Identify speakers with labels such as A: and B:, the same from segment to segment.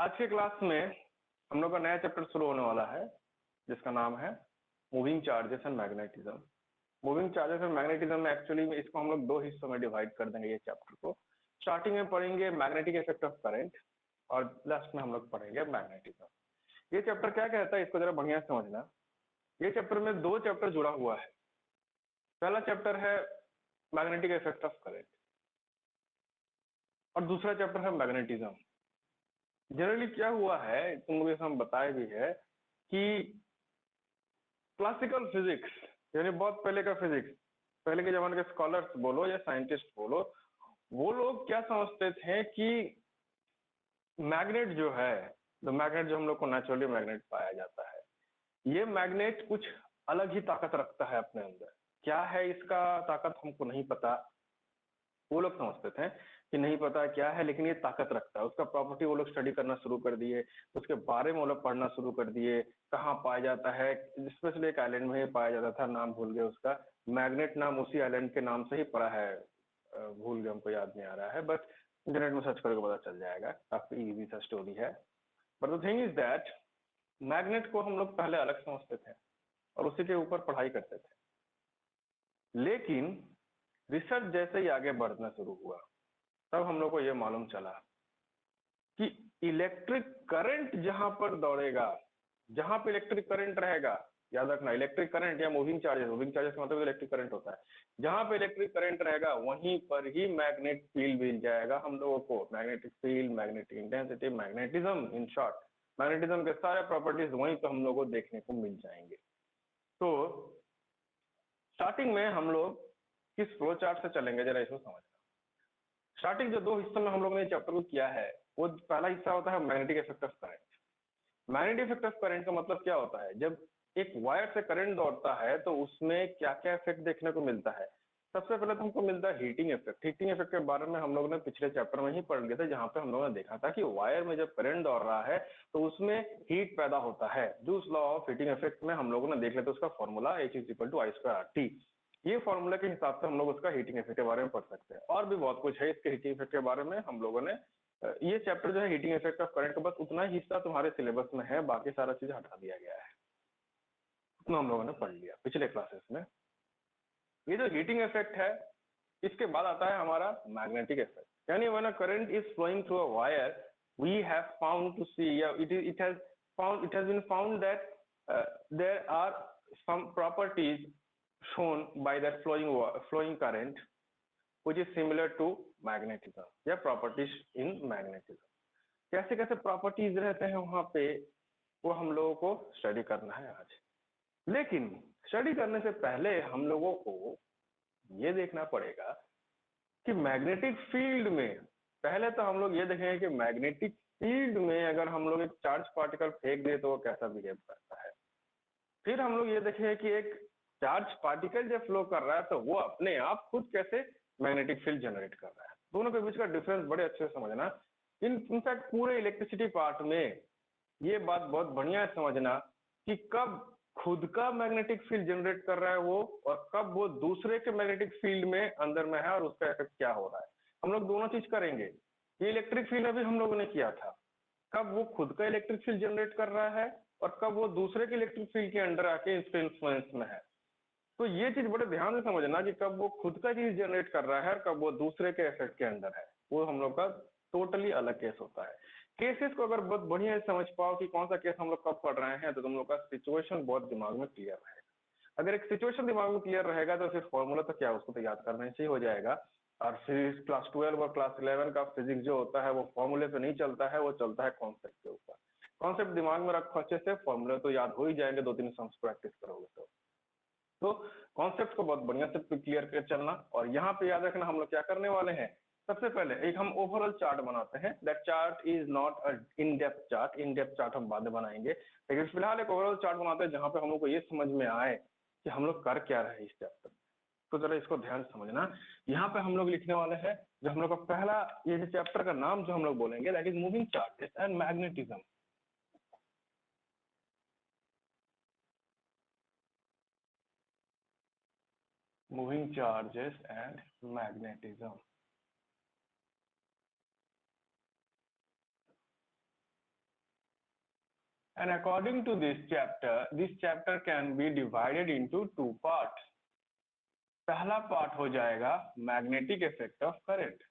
A: आज के क्लास में हम लोग का नया चैप्टर शुरू होने वाला है जिसका नाम है moving charges and magnetism. Moving charges and magnetism में एक्चुअली इसको हम लोग दो हिस्सों में डिवाइड कर देंगे। ये चैप्टर को स्टार्टिंग में पढ़ेंगे मैग्नेटिक इफेक्ट ऑफ करंट और लास्ट में हम लोग पढ़ेंगे मैग्नेटिज्म। ये चैप्टर क्या कहता है इसको जरा बढ़िया से समझना। ये चैप्टर में दो चैप्टर जुड़ा हुआ है। पहला चैप्टर है मैग्नेटिक इफेक्ट ऑफ करंट और दूसरा चैप्टर है मैग्नेटिज्म। जनरली क्या हुआ है तुम लोग हम बताए भी है कि क्लासिकल फिजिक्स यानी बहुत पहले का फिजिक्स, पहले के जमाने के स्कॉलर्स बोलो या साइंटिस्ट बोलो, वो लोग क्या समझते थे कि मैग्नेट जो है, तो मैग्नेट जो हम लोग को नेचुरली मैग्नेट पाया जाता है, ये मैग्नेट कुछ अलग ही ताकत रखता है अपने अंदर। क्या है इसका ताकत हमको नहीं पता। वो लोग समझते थे कि नहीं पता क्या है लेकिन ये ताकत रखता है। उसका प्रॉपर्टी वो लोग स्टडी करना शुरू कर दिए, उसके बारे में वो लोग पढ़ना शुरू कर दिए। कहाँ पाया जाता है, स्पेशली एक आइलैंड में ही पाया जाता था, नाम भूल गए उसका। मैग्नेट नाम उसी आइलैंड के नाम से ही पड़ा है, भूल गए, हमको याद नहीं आ रहा है, बट इंटरनेट में सर्च करके पता चल जाएगा। काफी इजी सा स्टोरी है। But the thing is that magnet को हम लोग पहले अलग समझते थे और उसी के ऊपर पढ़ाई करते थे, लेकिन रिसर्च जैसे ही आगे बढ़ना शुरू हुआ तब हम लोग को यह मालूम चला कि इलेक्ट्रिक करंट जहां पर दौड़ेगा, जहां पे इलेक्ट्रिक करंट रहेगा, याद रखना इलेक्ट्रिक करंट या मूविंग चार्जेस का मतलब इलेक्ट्रिक करंट होता है। जहां पे इलेक्ट्रिक करंट रहेगा वहीं पर ही मैग्नेट फील्ड मिल जाएगा हम लोगों को। Magnetic field, magnetic intensity, magnetism, in short magnetism के सारे प्रॉपर्टीज वहीं पर हम लोग को देखने को मिल जाएंगे। तो स्टार्टिंग में हम लोग किस फ्लो चार्ट से चलेंगे जरा इसको समझना। स्टार्टिंग जो दो हिस्सों में हम लोग ने चैप्टर को किया है, वो पहला हिस्सा होता है magnetic effect of current. Magnetic effect of current का मतलब क्या होता है, जब एक वायर से करंट दौड़ता है तो उसमें क्या क्या इफेक्ट देखने को मिलता है। सबसे पहले तो हमको मिलता है हीटिंग इफेक्ट। हीटिंग इफेक्ट के बारे में हम लोग ने पिछले चैप्टर में ही पढ़ लिया था, जहां पे हम लोगों ने देखा था कि वायर में जब करंट दौड़ रहा है तो उसमें हीट पैदा होता है। Juice law of heating effect में हम लोगों ने देख लिया था, उसका फॉर्मूला H=I²RT। ये फॉर्मूला के हिसाब से हम लोग उसका हीटिंग इफेक्ट के बारे में पढ़ सकते हैं। और भी बहुत कुछ है इसके हीटिंग इफेक्ट के बारे में हम लोगों ने। ये चैप्टर जो है हीटिंग इफेक्ट ऑफ करंट का बस उतना ही हिस्सा तुम्हारे सिलेबस में है, बाकी सारा चीज हटा दिया गया है। उतना हम लोगों ने पढ़ लिया पिछले क्लासेस में। ये जो हीटिंग इफेक्ट है, इसके बाद आता है हमारा मैग्नेटिक इफेक्ट। यानी when a current is flowing through a wire, we have found to see, it has been found that there are some properties shown by that flowing current which is similar to magnetism या properties in magnetism। कैसे कैसे properties रहते हैं वहां पे, वो हम लोगों को स्टडी करना है आज। लेकिन स्टडी करने से पहले हम लोगों को ये देखना पड़ेगा कि मैग्नेटिक फील्ड में, पहले तो हम लोग ये देखेंगे कि मैग्नेटिक फील्ड में अगर हम लोग एक चार्ज पार्टिकल फेंक दे तो वो कैसा बिहेव करता है। फिर हम लोग ये देखेंगे कि एक चार्ज पार्टिकल जब फ्लो कर रहा है तो वो अपने आप खुद कैसे मैग्नेटिक फील्ड जनरेट कर रहा है। दोनों के बीच का डिफरेंस बड़े अच्छे से समझना। इनफैक्ट पूरे इलेक्ट्रिसिटी पार्ट में ये बात बहुत बढ़िया है समझना कि कब खुद का मैग्नेटिक फील्ड जनरेट कर रहा है वो, और कब वो दूसरे के मैग्नेटिक फील्ड में अंदर में है और उसका इफेक्ट क्या हो रहा है। हम लोग दोनों चीज करेंगे। ये इलेक्ट्रिक फील्ड अभी हम लोगों ने किया था, कब वो खुद का इलेक्ट्रिक फील्ड जनरेट कर रहा है और कब वो दूसरे के इलेक्ट्रिक फील्ड के अंडर आके इसके इन्फ्लुएंस में है। तो ये चीज बड़े ध्यान से समझना कि कब वो खुद का चीज जनरेट कर रहा है और कब वो दूसरे के इफेक्ट के अंदर है। वो हम लोग का टोटली अलग केस होता है। केसेस को अगर बहुत बढ़िया से समझ पाओ कि कौन सा केस हम लोग कब पढ़ रहे हैं, तो तुम लोग का सिचुएशन बहुत दिमाग में क्लियर रहेगा। अगर एक सिचुएशन दिमाग में क्लियर रहेगा तो फिर फॉर्मूला तो क्या उसको तो याद करना ही हो जाएगा। और फिर क्लास 12 और क्लास 11 का फिजिक्स जो होता है वो फॉर्मूले पे नहीं चलता है, वो चलता है कॉन्सेप्ट के ऊपर। कॉन्सेप्ट दिमाग में रखो अच्छे से, फॉर्मूले तो याद हो ही जाएंगे, 2-3 सम्स प्रैक्टिस करोगे तो कॉन्सेप्ट को बहुत बढ़िया से क्लियर कर चलना। और यहाँ पे याद रखना हम लोग क्या करने वाले हैं। सबसे पहले एक हम ओवरऑल चार्ट बनाते हैं। That chart is not a in depth chart, in depth chart हम बाद में बनाएंगे, लेकिन फिलहाल एक ओवरऑल चार्ट बनाते हैं जहाँ पे हम लोग को ये समझ में आए कि हम लोग कर क्या रहे हैं इस चैप्टर में। तो जरा इसको ध्यान से समझना। यहाँ पे हम लोग लिखने वाले हैं जो हम लोग का पहला ये चैप्टर का नाम जो हम लोग बोलेंगे, that is moving charges and magnetism. Moving charges and magnetism. And according to this chapter can be divided into two parts. पहला पार्ट हो जाएगा magnetic effect of current.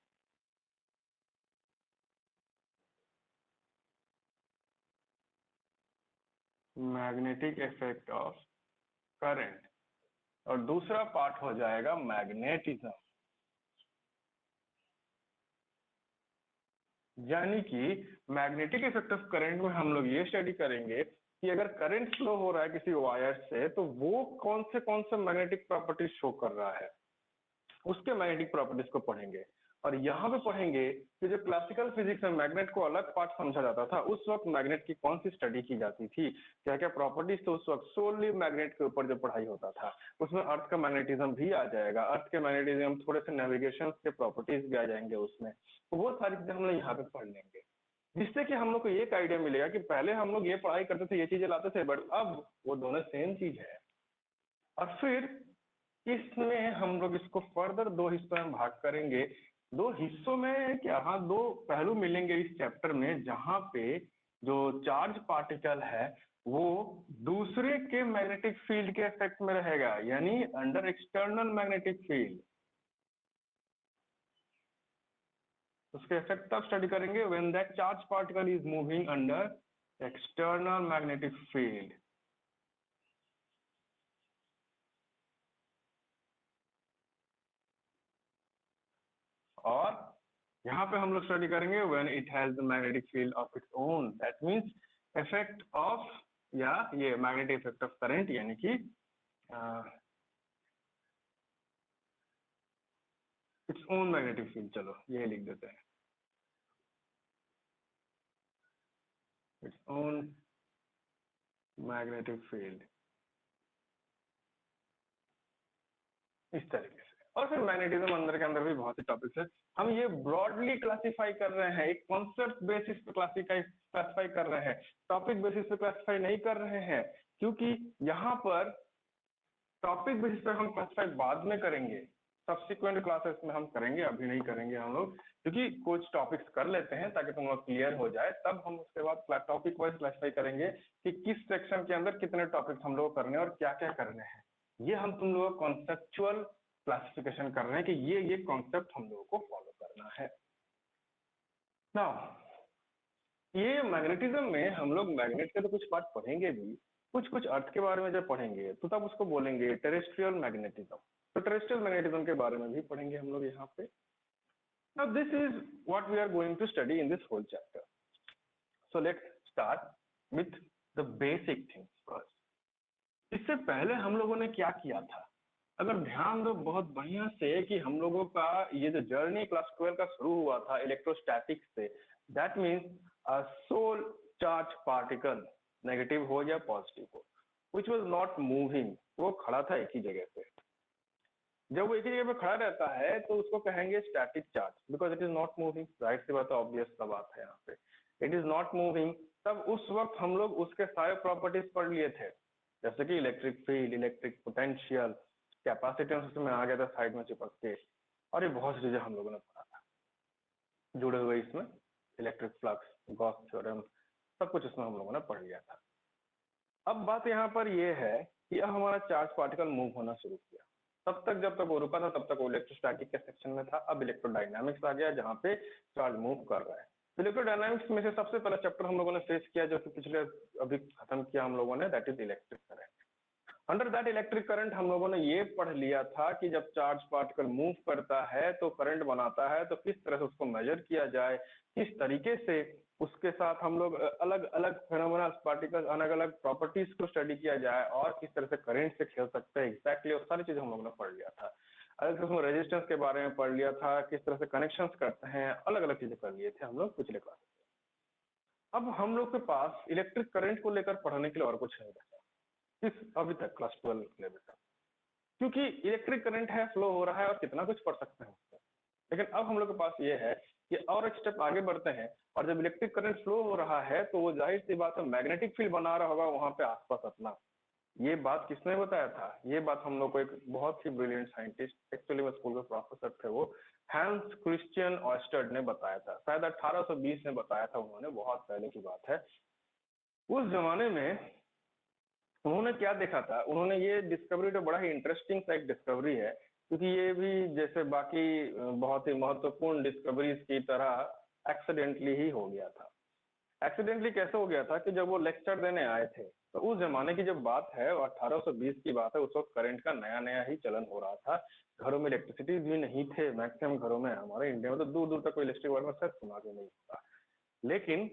A: Magnetic effect of current. और दूसरा पार्ट हो जाएगा magnetism. यानी कि magnetic effect of current में हम लोग ये स्टडी करेंगे कि अगर करंट फ्लो हो रहा है किसी वायर से तो वो कौन से मैग्नेटिक प्रॉपर्टीज शो कर रहा है, उसके मैग्नेटिक प्रॉपर्टीज को पढ़ेंगे। और यहाँ पे पढ़ेंगे कि जो क्लासिकल फिजिक्स में मैग्नेट को अलग पार्ट समझा जाता था, उस वक्त मैग्नेट की कौन सी स्टडी की जाती थी, क्या क्या प्रॉपर्टीज, तो उस वक्त सोनली मैग्नेट के ऊपर जो पढ़ाई होता था उसमें अर्थ का मैग्नेटिज्म भी आ जाएगा। अर्थ के मैग्नेटिज्म, थोड़े से नेविगेशन के प्रॉपर्टीज भी आ जाएंगे उसमें। तो वो सारी चीजें हम लोग यहाँ पे पढ़ लेंगे, जिससे कि हम लोग को एक आइडिया मिलेगा कि पहले हम लोग ये पढ़ाई करते थे, ये चीजें लाते थे, बट अब वो दोनों सेम चीज है। और फिर इसमें हम लोग इसको फर्दर दो हिस्सों में भाग करेंगे। दो हिस्सों में क्या, हाँ, दो पहलू मिलेंगे इस चैप्टर में, जहां पे जो चार्ज पार्टिकल है वो दूसरे के मैग्नेटिक फील्ड के इफेक्ट में रहेगा, यानी अंडर एक्सटर्नल मैग्नेटिक फील्ड। उसके इफेक्ट तब स्टडी करेंगे when that charge particle is moving under external magnetic field. और यहाँ पे हम लोग स्टडी करेंगे when it has the magnetic field of its own, that means effect of, या ये मैग्नेटिक इफेक्ट ऑफ करंट, यानी कि इट्स ओन मैग्नेटिक फील्ड। चलो ये लिख देते हैं, इट्स ओन मैग्नेटिक फील्ड, इस तरीके से। और फिर मैग्नेटिज्म अंदर के अंदर भी बहुत से टॉपिक्स है, हम ये ब्रॉडली क्लासिफाई कर रहे हैं, एक कॉन्सेप्ट बेसिस पे क्लासिफाई कर रहे हैं, टॉपिक बेसिस पे क्लासिफाई नहीं कर रहे हैं, क्योंकि यहाँ पर टॉपिक बेसिस पे हम क्लासिफाई बाद में करेंगे, सब्सिक्वेंट क्लासेस में हम करेंगे, अभी नहीं करेंगे हम लोग, क्योंकि कुछ टॉपिक्स कर लेते हैं ताकि तुम लोग क्लियर हो जाए, तब हम उसके बाद टॉपिक वाइज क्लासिफाई करेंगे कि किस सेक्शन के अंदर कितने टॉपिक्स हम लोग करने और क्या क्या करने हैं। ये हम तुम लोगों को कॉन्सेप्चुअल क्लासिफिकेशन कर रहे हैं कि ये कॉन्सेप्ट हम लोगों को फॉलो करना है। नाउ ये मैग्नेटिज्म में हम लोग मैग्नेट के तो कुछ पार्ट पढ़ेंगे भी, कुछ अर्थ के बारे में जब पढ़ेंगे तो तब उसको बोलेंगे टेरेस्ट्रियल मैग्नेटिज्म। तो टेरेस्ट्रियल मैग्नेटिज्म के बारे में भी पढ़ेंगे हम लोग यहाँ पे। Now this is what we are going to study in this whole chapter. So let's start with the basic things first. इससे पहले हम लोगों ने क्या किया था, अगर ध्यान दो बहुत बढ़िया से, कि हम लोगों का ये जो जर्नी क्लास 12 का शुरू हुआ था इलेक्ट्रोस्टैटिक्स से, that means sole charge particle, negative हो या पॉजिटिव हो, विच वॉज नॉट मूविंग, वो खड़ा था एक ही जगह पे। जब वो एक ही जगह पे खड़ा रहता है तो उसको कहेंगे static charge, because it is not moving. Right सी बात है, ऑब्वियस सा बात है यहाँ पे, इट इज नॉट मूविंग। तब उस वक्त हम लोग उसके सारे प्रॉपर्टीज पढ़ लिए थे, जैसे कि electric field, electric potential, capacitance उसमें आ गया था साइड में चिपक के, और ये बहुत सी चीजें हम लोगों ने पढ़ा था जुड़े हुए इसमें, इलेक्ट्रिक फ्लक्स, गॉस थ्योरम, सब कुछ इसमें हम लोगों ने पढ़ लिया था। अब बात यहाँ पर यह है कि अब हमारा चार्ज पार्टिकल मूव होना शुरू किया। तब तक जब तक वो रुका था तब तक वो इलेक्ट्रोस्टैटिक के सेक्शन में था, अब इलेक्ट्रोडायनामिक्स आ गया जहाँ पे चार्ज मूव कर रहा है। इलेक्ट्रोडायनामिक्स में से सबसे पहला चैप्टर हम लोगों ने फेस किया, जो कि पिछले अभी खत्म किया हम लोगों ने, that is electric current. Under that electric current हम लोगों ने ये पढ़ लिया था कि जब चार्ज पार्टिकल मूव करता है तो करंट बनाता है, तो किस तरह से उसको मेजर किया जाए, किस तरीके से उसके साथ हम लोग अलग अलग फेनोमेना पार्टिकल, अलग अलग प्रॉपर्टीज को स्टडी किया जाए और किस तरह से करंट से खेल सकते हैं एग्जैक्टली, और सारी चीजें हम लोगों ने पढ़ लिया था। अलग से उसमें रेजिस्टेंस के बारे में पढ़ लिया था, किस तरह से कनेक्शन करते हैं, अलग अलग चीजें कर लिए थे हम लोग पिछले क्लास में। अब हम लोग के पास इलेक्ट्रिक करंट को लेकर पढ़ने के लिए और कुछ नहीं बचा अभी तक क्लास 12 लेवल तक, क्योंकि इलेक्ट्रिक करंट है, फ्लो हो रहा है और कितना कुछ पढ़ सकते हैं उससे। लेकिन अब हम लोग के पास ये है कि और एक स्टेप आगे बढ़ते हैं, और जब इलेक्ट्रिक करंट फ्लो हो रहा है तो वो जाहिर सी बात है मैग्नेटिक फील्ड बना रहा होगा वहां पे आसपास अपना। ये बात किसने बताया था, ये बात हम लोग को एक बहुत ही ब्रिलियंट साइंटिस्ट, एक्चुअली वो स्कूल के प्रोफेसर थे, वो हैंस क्रिश्चियन ऑयस्टर्ड ने बताया था, शायद 1820 में बताया था उन्होंने, बहुत पहले की बात है। उस जमाने में उन्होंने क्या देखा था, उन्होंने ये डिस्कवरी, तो बड़ा ही इंटरेस्टिंग सा एक डिस्कवरी है, क्योंकि ये भी जैसे बाकी बहुत ही महत्वपूर्ण डिस्कवरीज की तरह एक्सीडेंटली ही हो गया था। एक्सीडेंटली कैसे हो गया था कि जब वो लेक्चर देने आए थे, तो उस जमाने की जब बात है, 1820 की बात है, उस वक्त करंट का नया नया ही चलन हो रहा था। घरों में इलेक्ट्रिसिटी भी नहीं थे, मैक्सिमम घरों में, हमारे इंडिया में तो दूर दूर तक कोई इलेक्ट्रिक वर्ड में शायद सुना भी नहीं होता। लेकिन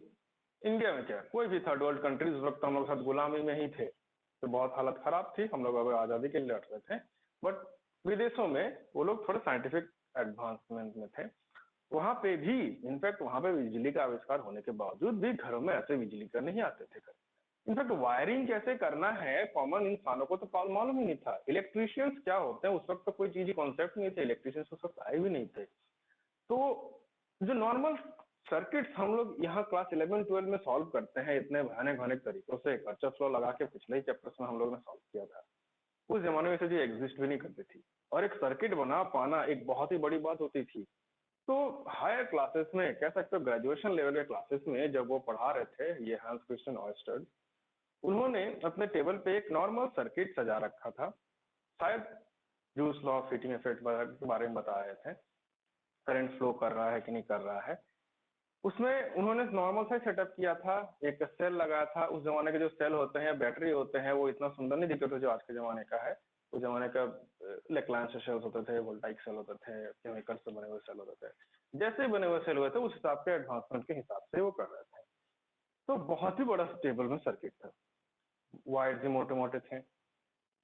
A: इंडिया में क्या, कोई भी थर्ड वर्ल्ड कंट्रीज उस वक्त हम लोग साथ गुलामी में ही थे, तो बहुत हालत खराब थी, हम लोग अगर आजादी के लिए लड़ रहे थे। बट विदेशों में वो लोग थोड़े साइंटिफिक एडवांसमेंट में थे, वहां पे भी, इनफैक्ट वहां पे बिजली का आविष्कार होने के बावजूद भी घरों में ऐसे बिजली का नहीं आते थे। इनफैक्ट वायरिंग कैसे करना है कॉमन इंसानों को तो मालूम ही नहीं था। इलेक्ट्रिशियंस क्या होते हैं उस वक्त तो कोई चीज कॉन्सेप्ट नहीं थे, इलेक्ट्रिशियंस उस वक्त आए भी नहीं थे। तो जो नॉर्मल सर्किट्स हम लोग यहाँ क्लास 11-12 में सॉल्व करते हैं इतने भयानक भयानक तरीकों से, कर्चफ लॉ लगा के पिछले ही चैप्टर्स में हम लोग ने सॉल्व किया था, उस जमाने में से चीज एग्जिस्ट भी नहीं करती थी। और एक सर्किट बना पाना एक बहुत ही बड़ी बात होती थी। तो हायर क्लासेस में, कह सकते हो ग्रेजुएशन लेवल के क्लासेस में, जब वो पढ़ा रहे थे ये हांस क्रिश्चियन ऑयस्टर्ड, उन्होंने अपने टेबल पे एक नॉर्मल सर्किट सजा रखा था। शायद juice law of heating effect के बारे में बता रहे थे, करंट फ्लो कर रहा है कि नहीं कर रहा है। उसमें उन्होंने नॉर्मल सा सेटअप किया था, एक सेल लगाया था। उस जमाने के जो सेल होते हैं, बैटरी होते हैं, वो इतना सुंदर नहीं दिखते थे जो आज के जमाने का है। उस जमाने का लेक्लांस सेल्स होते थे, वोल्टाइक सेल होते थे, केमिकल से बने हुए सेल होते थे। जैसे ही बने हुए सेल हुए थे उस हिसाब के एडवांसमेंट के हिसाब से वो कर रहे थे। तो बहुत ही बड़ा स्टेबल में सर्किट था, वायर भी मोटे मोटे थे।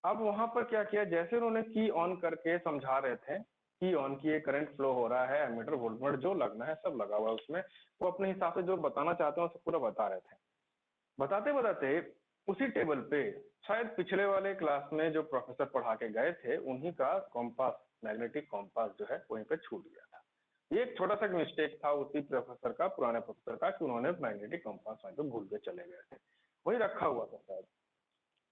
A: अब वहां पर क्या किया, जैसे उन्होंने की ऑन करके समझा रहे थे, की ऑन किए, करंट फ्लो हो रहा है, एमीटर वोल्टमीटर जो लगना है सब लगा हुआ है उसमें। वो अपने हिसाब से जो बताना चाहते हैं सब पूरा बता रहे थे। बताते बताते उसी टेबल पे, शायद पिछले वाले क्लास में जो प्रोफेसर पढ़ा के गए थे उन्हीं का कॉम्पास, मैग्नेटिक कॉम्पास जो है वहीं पे छूट गया था। ये एक छोटा सा मिस्टेक था उसी प्रोफेसर का, पुराने प्रोफेसर का, कि उन्होंने मैग्नेटिक कॉम्पास वहीं पे भूल के चले गए थे, वही रखा हुआ था शायद।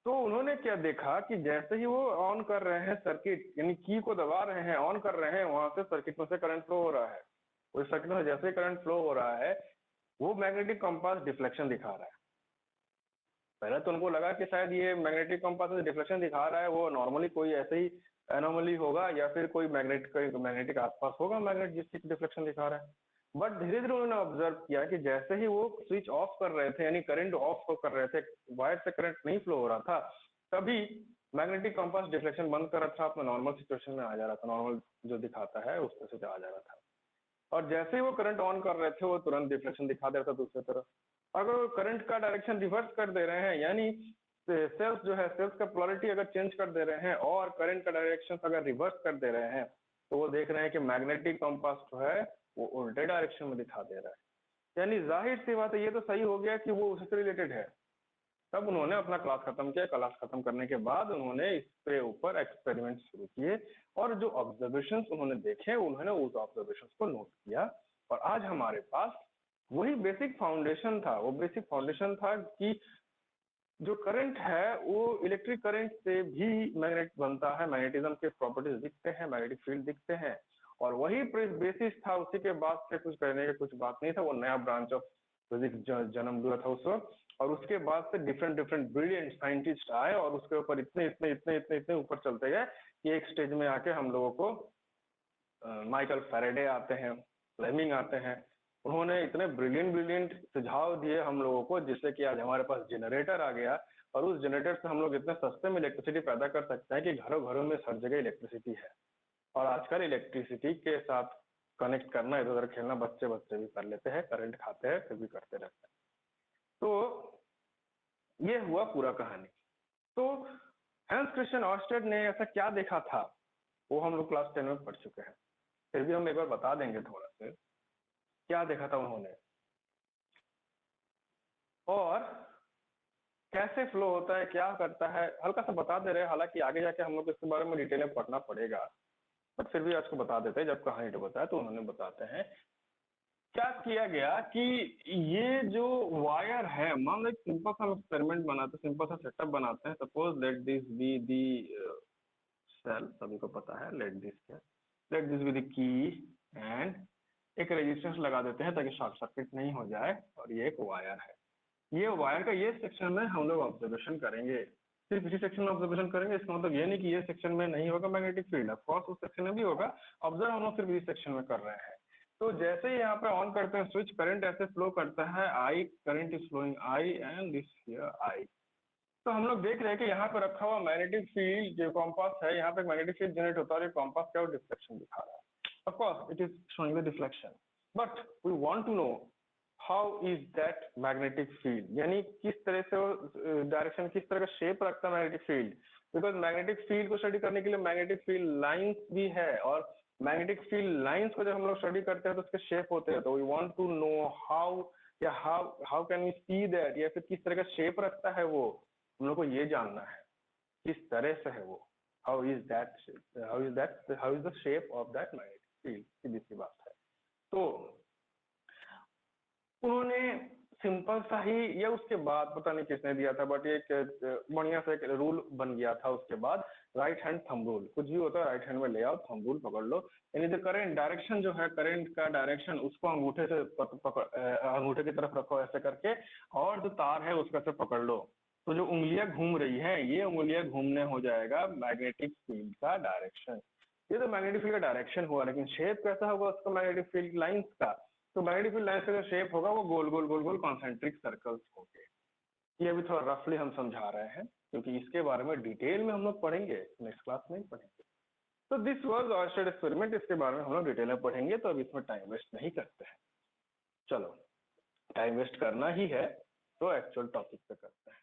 A: तो उन्होंने क्या देखा कि जैसे ही वो ऑन कर रहे हैं सर्किट, यानी की को दबा रहे हैं, ऑन कर रहे हैं, वहां से सर्किट में से करंट फ्लो हो रहा है। उस सर्किट में जैसे ही करंट फ्लो हो रहा है, वो मैग्नेटिक कंपास डिफ्लेक्शन दिखा रहा है। पहले तो उनको लगा कि शायद ये मैग्नेटिक कंपास डिफ्लेक्शन दिखा रहा है, वो नॉर्मली कोई ऐसे ही एनोमली होगा, या फिर कोई मैग्नेटिक आसपास होगा मैग्नेट जिसकी डिफ्लेक्शन दिखा रहा है। बट धीरे धीरे उन्होंने ऑब्जर्व किया कि जैसे ही वो स्विच ऑफ कर रहे थे, यानी करंट ऑफ कर रहे थे, वायर से करंट नहीं फ्लो हो रहा था, तभी मैग्नेटिक कंपास डिफ्लेक्शन बंद कर रहा था, अपना नॉर्मल सिचुएशन में आ जा रहा था, नॉर्मल जो दिखाता है उस तरह से आ जा रहा था। और जैसे ही वो करंट ऑन कर रहे थे, वो तुरंत डिफ्लेक्शन दिखा दे रहा था दूसरी तरफ। अगर करंट का डायरेक्शन रिवर्स कर दे रहे हैं, यानी सेल्स जो है, सेल्स का पोलरिटी अगर चेंज कर दे रहे हैं और करंट का डायरेक्शन अगर रिवर्स कर दे रहे हैं, तो वो देख रहे हैं कि मैग्नेटिक कंपास जो है वो उल्टे डायरेक्शन में दिखा दे रहा है। यानी जाहिर सी बात है, ये तो सही हो गया कि वो उससे रिलेटेड है। तब उन्होंने अपना क्लास खत्म किया। क्लास खत्म करने के बाद उन्होंने इसके ऊपर एक्सपेरिमेंट शुरू किए, और जो ऑब्जर्वेशन उन्होंने देखे, उन्होंने उस ऑब्जर्वेशन को नोट किया। और आज हमारे पास वही बेसिक फाउंडेशन था, वो बेसिक फाउंडेशन था कि जो करंट है वो इलेक्ट्रिक करंट से भी मैग्नेट बनता है, मैग्नेटिज्म के प्रॉपर्टीज दिखते हैं, मैग्नेटिक फील्ड दिखते हैं। और वही बेसिस था, उसी के बाद से कुछ करने का कुछ बात नहीं था। वो नया ब्रांच ऑफ फिजिक्स जन्म लिया था उस वक्त, और उसके बाद से डिफरेंट डिफरेंट ब्रिलियंट साइंटिस्ट आए, और उसके ऊपर इतने इतने इतने इतने इतने ऊपर चलते गए कि एक स्टेज में आके हम लोगों को माइकल फैराडे आते हैं, फ्लेमिंग आते हैं। उन्होंने इतने ब्रिलियंट ब्रिलियंट सुझाव दिए हम लोगों को, जिससे कि आज हमारे पास जनरेटर आ गया, और उस जनरेटर से हम लोग इतने सस्ते में इलेक्ट्रिसिटी पैदा कर सकते हैं कि घरों घरों में हर जगह इलेक्ट्रिसिटी है। और आजकल इलेक्ट्रिसिटी के साथ कनेक्ट करना, इधर उधर खेलना बच्चे बच्चे भी कर लेते हैं, करंट खाते हैं फिर भी करते रहते हैं। तो ये हुआ पूरा कहानी। तो हैंस क्रिश्चियन ऑर्स्टेड ने ऐसा क्या देखा था, वो हम लोग क्लास 10 में पढ़ चुके हैं, फिर भी हम एक बार बता देंगे थोड़ा सा क्या देखा था उन्होंने, और कैसे फ्लो होता है, क्या करता है, हल्का सा बता दे रहे हैं। हालांकि आगे जाके हम लोग इसके बारे में डिटेल में पढ़ना पड़ेगा, बट फिर भी आज को बता देते हैं। जब कहानी तो बताया तो उन्होंने बताते हैं क्या किया गया कि ये जो वायर है, मान लो एक सिंपल सा एक्सपेरिमेंट बनाते, सिंपल सा सेटअप बनाते हैं। Suppose let this be the cell, सभी को पता है, लेट दिस बी दी की, एंड एक रेजिस्टेंस लगा देते हैं ताकि शॉर्ट सर्किट नहीं हो जाए, और ये एक वायर है। ये वायर का ये सेक्शन में हम लोग ऑब्जर्वेशन करेंगे, सिर्फ इसी सेक्शन में ऑब्जर्वेशन करेंगे, इसका मतलब ये नहीं कि ये सेक्शन में नहीं होगा मैग्नेटिक फील्ड, ऑफ कोर्स उस सेक्शन में भी होगा, ऑब्जर्व हम लोग सिर्फ इस सेक्शन में कर रहे हैं। तो जैसे ही यहाँ पे ऑन करते हैं स्विच, करंट ऐसे फ्लो करता है, I current is flowing I and this here I. तो हम लोग देख रहे हैं कि यहाँ पे रखा हुआ मैग्नेटिक फील्ड जो कॉम्पास है, यहाँ पे मैग्नेटिक फील्ड जनरेट होता है और ये कॉम्पास क्या डिफ्लेक्शन दिखा रहा है, of course it is showing the deflection, but we want to know how is that magnetic field, यानी किस तरह से वो डायरेक्शन, किस तरह का शेप रखता है magnetic field. Because magnetic field को स्टडी करने के लिए मैग्नेटिक फील्ड लाइंस भी है, और मैग्नेटिक फील्ड लाइंस को जब हम लोग स्टडी करते हैं तो उसके शेप होते हैं। तो we want to know how, या how can we see that, या फिर किस तरह का शेप रखता है वो, हम लोग को ये जानना है किस तरह से है वो, how is the shape of that magnetic field, सीधी सी बात है। तो उन्होंने सिंपल सा ही, या उसके बाद पता नहीं किसने दिया था, बट एक बढ़िया सा एक रूल बन गया था उसके बाद, राइट हैंड थंब रूल। कुछ भी होता है राइट हैंड में ले आओ, थंब रूल पकड़ लो, यानी जो करंट डायरेक्शन जो है, करंट का डायरेक्शन उसको अंगूठे से अंगूठे की तरफ रखो ऐसे करके, और जो तार है उसका से पकड़ लो। तो जो उंगलियां घूम रही है, ये उंगलियां घूमने हो जाएगा मैग्नेटिक फील्ड का डायरेक्शन। ये तो मैग्नेटिक फील्ड का डायरेक्शन हुआ, लेकिन शेप कैसा होगा उसका मैग्नेटिक फील्ड लाइंस का। तो मैग्नेटिक फील्ड लाइंस का जो शेप होगा वो गोल गोल गोल गोल कॉन्सेंट्रिक सर्कल्स होंगे। ये अभी थोड़ा रफली हम समझा रहे हैं, क्योंकि इसके बारे में डिटेल में हम लोग पढ़ेंगे नेक्स्ट क्लास में ही पढ़ेंगे। तो दिस वाज ऑयस्टेड एक्सपेरिमेंट, इसके बारे में हम लोग डिटेल में पढ़ेंगे, तो अब इसमें टाइम वेस्ट नहीं करते हैं। चलो, टाइम वेस्ट करना ही है तो एक्चुअल टॉपिक पे करते हैं।